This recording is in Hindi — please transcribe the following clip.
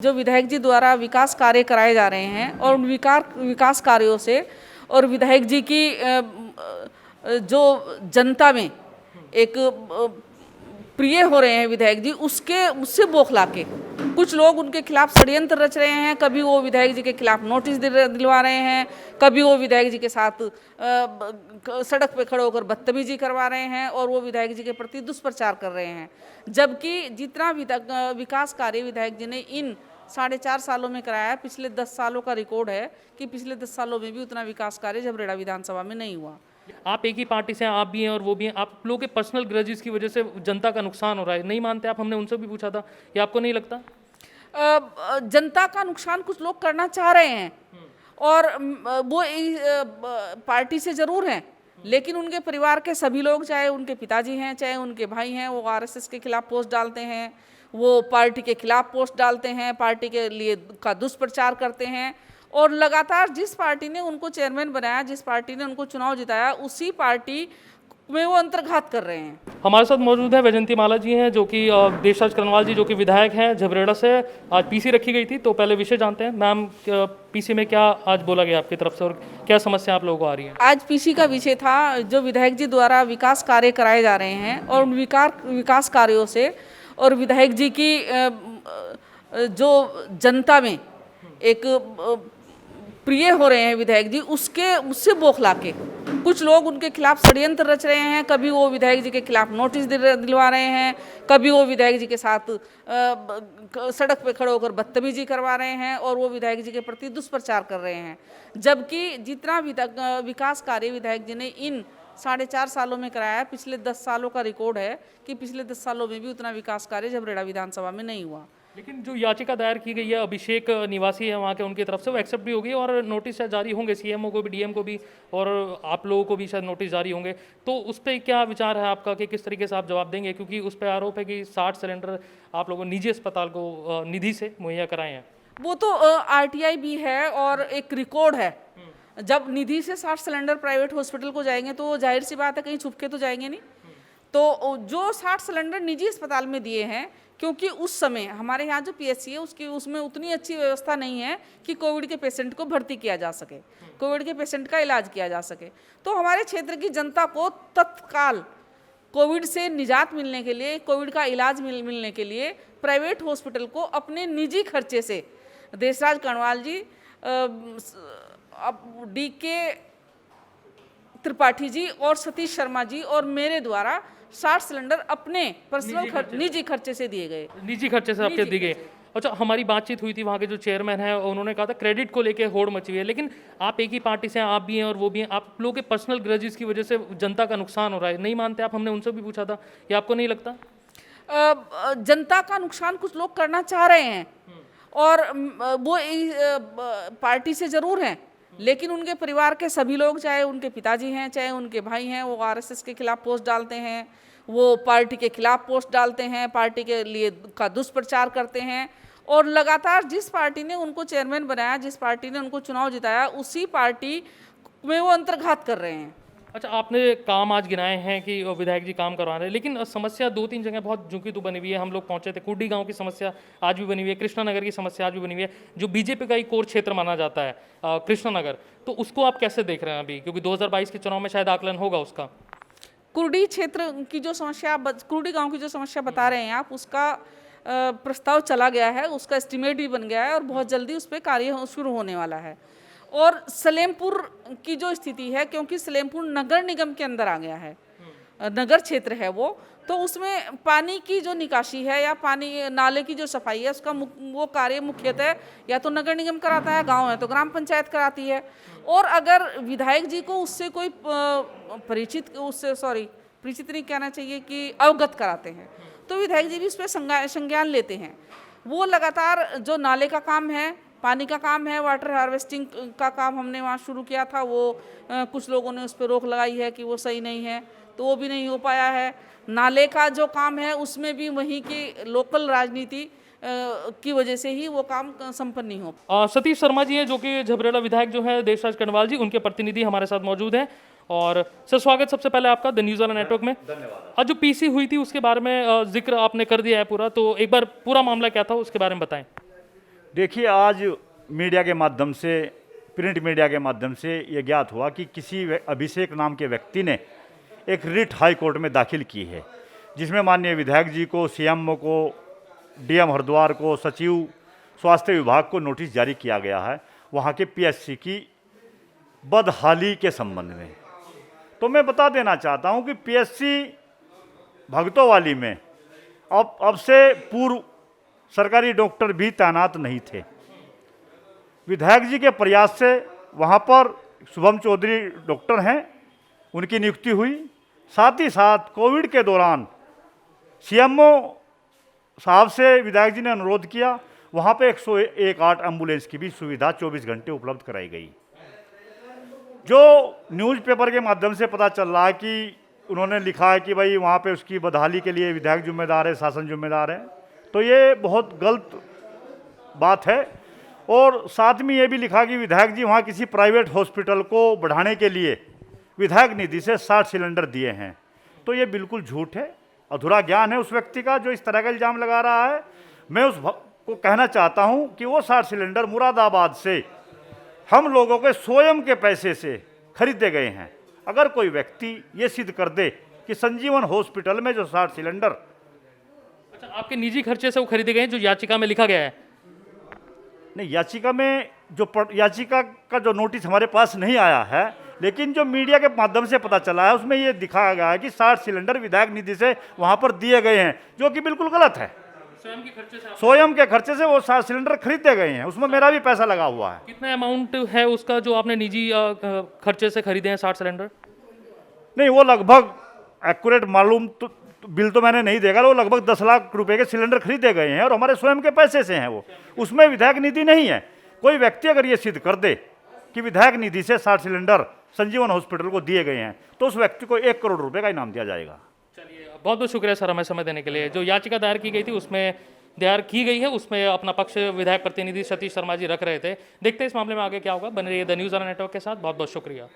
जो विधायक जी द्वारा विकास कार्य कराए जा रहे हैं और उन विकास कार्यों से और विधायक जी की जो जनता में एक प्रिय हो रहे हैं विधायक जी, उससे बौखला के कुछ लोग उनके खिलाफ षड्यंत्र रच रहे हैं। कभी वो विधायक जी के खिलाफ नोटिस दिलवा रहे हैं, कभी वो विधायक जी के साथ सड़क पे खड़े होकर बदतमीजी करवा रहे हैं और वो विधायक जी के प्रति दुष्प्रचार कर रहे हैं। जबकि जितना विकास कार्य विधायक जी ने इन 4.5 सालों में कराया है, पिछले 10 सालों का रिकॉर्ड है कि पिछले 10 सालों में भी उतना विकास कार्य झबरेड़ा विधानसभा में नहीं हुआ। आप एक ही पार्टी से हैं, आप भी हैं और वो भी हैं। आप लोगों के पर्सनल ग्रजेस की वजह से जनता का नुकसान हो रहा है, नहीं मानते आप? हमने उनसे भी पूछा था, ये आपको नहीं लगता? जनता का नुकसान कुछ लोग करना चाह रहे हैं और वो पार्टी से जरूर हैं, लेकिन उनके परिवार के सभी लोग, चाहे उनके पिताजी हैं चाहे उनके भाई हैं, वो आरएसएस के खिलाफ पोस्ट डालते हैं, वो पार्टी के खिलाफ पोस्ट डालते हैं, पार्टी के लिए का दुष्प्रचार करते हैं और लगातार जिस पार्टी ने उनको चेयरमैन बनाया, जिस पार्टी ने उनको चुनाव जिताया, उसी पार्टी में वो अंतर्घात कर रहे हैं। हमारे साथ मौजूद है वैजयंती माला जी हैं, जो कि देशराज कनवाल जी जो कि विधायक हैं झबरेड़ा से। आज पीसी रखी गई थी, तो पहले विषय जानते हैं। मैम, पीसी में क्या आज बोला गया आपकी तरफ से और क्या समस्या आप लोगों को आ रही है? आज पीसी का विषय था जो विधायक जी द्वारा विकास कार्य कराए जा रहे हैं और उन विकास कार्यों से और विधायक जी की जो जनता में एक प्रिय हो रहे हैं विधायक जी, उससे बौखला के कुछ लोग उनके खिलाफ षड्यंत्र रच रहे हैं। कभी वो विधायक जी के खिलाफ नोटिस दिलवा रहे हैं, कभी वो विधायक जी के साथ सड़क पे खड़े होकर बदतमीजी करवा रहे हैं और वो विधायक जी के प्रति दुष्प्रचार कर रहे हैं। जबकि जितना विकास कार्य विधायक जी ने इन 4.5 सालों में कराया है, पिछले 10 सालों का रिकॉर्ड है कि पिछले 10 सालों में भी उतना विकास कार्य झबरेड़ा विधानसभा में नहीं हुआ। लेकिन जो याचिका दायर की गई है, अभिषेक निवासी है वहाँ के, उनकी तरफ से वो एक्सेप्ट भी होगी और नोटिस जारी होंगे सीएमओ को भी, डीएम को भी और आप लोगों को भी शायद नोटिस जारी होंगे। तो उस पर क्या विचार है आपका कि किस तरीके से आप जवाब देंगे? क्योंकि उस पर आरोप है कि 60 सिलेंडर आप लोगों ने निजी अस्पताल को निधि से मुहैया कराए हैं। वो तो आरटीआई भी है और एक रिकॉर्ड है। जब निधि से 60 सिलेंडर प्राइवेट हॉस्पिटल को जाएंगे तो जाहिर सी बात है कहीं छुप के तो जाएंगे नहीं। तो जो 60 सिलेंडर निजी अस्पताल में दिए हैं, क्योंकि उस समय हमारे यहाँ जो पीएचसी है उसमें उतनी अच्छी व्यवस्था नहीं है कि कोविड के पेशेंट को भर्ती किया जा सके, कोविड के पेशेंट का इलाज किया जा सके। तो हमारे क्षेत्र की जनता को तत्काल कोविड से निजात मिलने के लिए, कोविड का इलाज मिलने के लिए प्राइवेट हॉस्पिटल को अपने निजी खर्चे से देशराज कनवाल जी, डीके त्रिपाठी जी और सतीश शर्मा जी और मेरे द्वारा 60 सिलेंडर अपने पर्सनल निजी खर्चे से दिए गए। निजी खर्चे से आपके दिए गए। अच्छा, हमारी बातचीत हुई थी वहाँ के जो चेयरमैन हैं, उन्होंने कहा था क्रेडिट को लेके होड़ मची हुई है। लेकिन आप एक ही पार्टी से हैं, आप भी हैं और वो भी हैं। आप लोगों के पर्सनल ग्रजेस की वजह से जनता का नुकसान हो रहा है, नहीं मानते आप? हमने उनसे भी पूछा था, ये आपको नहीं लगता? जनता का नुकसान कुछ लोग करना चाह रहे हैं और वो पार्टी से जरूर हैं, लेकिन उनके परिवार के सभी लोग, चाहे उनके पिताजी हैं चाहे उनके भाई हैं, वो आरएसएस के खिलाफ पोस्ट डालते हैं, वो पार्टी के खिलाफ पोस्ट डालते हैं, पार्टी के लिए का दुष्प्रचार करते हैं और लगातार जिस पार्टी ने उनको चेयरमैन बनाया, जिस पार्टी ने उनको चुनाव जिताया, उसी पार्टी में वो अंतर्घात कर रहे हैं। अच्छा, आपने काम आज गिनाए हैं कि विधायक जी काम करवा रहे हैं, लेकिन समस्या 2-3 जगह बहुत झुकी तो बनी हुई है। हम लोग पहुंचे थे, कुर्डी गांव की समस्या आज भी बनी हुई है, कृष्णानगर की समस्या आज भी बनी हुई है, जो बीजेपी का ही कोर क्षेत्र माना जाता है कृष्णानगर। तो उसको आप कैसे देख रहे हैं अभी? क्योंकि 2022 के चुनाव में शायद आकलन होगा उसका। कुर्डी क्षेत्र की जो समस्या, कुर्डी गाँव की जो समस्या बता रहे हैं आप, उसका प्रस्ताव चला गया है, उसका एस्टिमेट भी बन गया है और बहुत जल्दी उस पर कार्य शुरू होने वाला है। और सलेमपुर की जो स्थिति है, क्योंकि सलेमपुर नगर निगम के अंदर आ गया है, नगर क्षेत्र है वो, तो उसमें पानी की जो निकासी है या पानी नाले की जो सफाई है, उसका वो कार्य मुख्यतः या तो नगर निगम कराता है, गांव है तो ग्राम पंचायत कराती है। और अगर विधायक जी को उससे कोई परिचित नहीं कहना चाहिए कि अवगत कराते हैं, तो विधायक जी भी उस पर संज्ञान लेते हैं। वो लगातार जो नाले का काम है, पानी का काम है, वाटर हार्वेस्टिंग का काम हमने वहाँ शुरू किया था, वो कुछ लोगों ने उस पर रोक लगाई है कि वो सही नहीं है, तो वो भी नहीं हो पाया है। नाले का जो काम है उसमें भी वहीं की लोकल राजनीति की वजह से ही वो काम संपन्न नहीं हो। सतीश शर्मा जी हैं, जो कि झबरेड़ा विधायक जो है देशराज कनवाल जी, उनके प्रतिनिधि हमारे साथ मौजूद हैं। और सर, स्वागत सबसे पहले आपका द न्यूज़ वाला नेटवर्क में। धन्यवाद। आज जो पीसी हुई थी उसके बारे में जिक्र आपने कर दिया है पूरा, तो एक बार पूरा मामला क्या था उसके बारे में बताएं। देखिए, आज मीडिया के माध्यम से, प्रिंट मीडिया के माध्यम से ये ज्ञात हुआ कि किसी अभिषेक नाम के व्यक्ति ने एक रिट हाई कोर्ट में दाखिल की है, जिसमें माननीय विधायक जी को, सीएमओ को, डीएम हरिद्वार को, सचिव स्वास्थ्य विभाग को नोटिस जारी किया गया है वहाँ के पीएचसी की बदहाली के संबंध में। तो मैं बता देना चाहता हूँ कि पीएचसी भगतोवाली में अब से पूर्व सरकारी डॉक्टर भी तैनात नहीं थे। विधायक जी के प्रयास से वहाँ पर शुभम चौधरी डॉक्टर हैं, उनकी नियुक्ति हुई। साथ ही साथ कोविड के दौरान सीएमओ साहब से विधायक जी ने अनुरोध किया, वहाँ पे 108 एम्बुलेंस की भी सुविधा 24 घंटे उपलब्ध कराई गई। जो न्यूज़पेपर के माध्यम से पता चल रहा है कि उन्होंने लिखा है कि भाई वहाँ पे उसकी बदहाली के लिए विधायक जिम्मेदार है, शासन जिम्मेदार है, तो ये बहुत गलत बात है। और साथ में ये भी लिखा कि विधायक जी वहाँ किसी प्राइवेट हॉस्पिटल को बढ़ाने के लिए विधायक निधि से 60 सिलेंडर दिए हैं, तो ये बिल्कुल झूठ है, अधूरा ज्ञान है उस व्यक्ति का जो इस तरह का इल्ज़ाम लगा रहा है। मैं उस को कहना चाहता हूं कि वो 60 सिलेंडर मुरादाबाद से हम लोगों के स्वयं के पैसे से खरीदे गए हैं। अगर कोई व्यक्ति ये सिद्ध कर दे कि संजीवन हॉस्पिटल में जो 60 सिलेंडर, अच्छा, आपके निजी खर्चे से वो खरीदे गए हैं जो याचिका में लिखा गया है? नहीं, याचिका में याचिका का जो नोटिस हमारे पास नहीं आया है, लेकिन जो मीडिया के माध्यम से पता चला है उसमें ये दिखाया गया है कि 60 सिलेंडर विधायक निधि से वहाँ पर दिए गए हैं, जो कि बिल्कुल गलत है। स्वयं के खर्चे से वो 60 सिलेंडर खरीदे गए हैं, उसमें मेरा भी पैसा लगा हुआ है। कितना अमाउंट है उसका जो आपने निजी खर्चे से खरीदे हैं 60 सिलेंडर? नहीं, वो लगभग एक्यूरेट मालूम तो बिल तो मैंने नहीं देखा, वो लगभग 10 लाख रुपए के सिलेंडर खरीदे गए हैं और हमारे स्वयं के पैसे से हैं वो, उसमें विधायक निधि नहीं है। कोई व्यक्ति अगर ये सिद्ध कर दे कि विधायक निधि से 60 सिलेंडर संजीवन हॉस्पिटल को दिए गए हैं, तो उस व्यक्ति को 1 करोड़ रुपए का इनाम दिया जाएगा। चलिए, बहुत बहुत शुक्रिया सर हमें समय देने के लिए। जो याचिका दायर की गई थी उसमें दायर की गई है, उसमें अपना पक्ष विधायक प्रतिनिधि सतीश शर्मा जी रख रहे थे। देखते हैं इस मामले में आगे क्या होगा। बने रहिए द न्यूज़ ऑन नेटवर्क के साथ। बहुत बहुत शुक्रिया।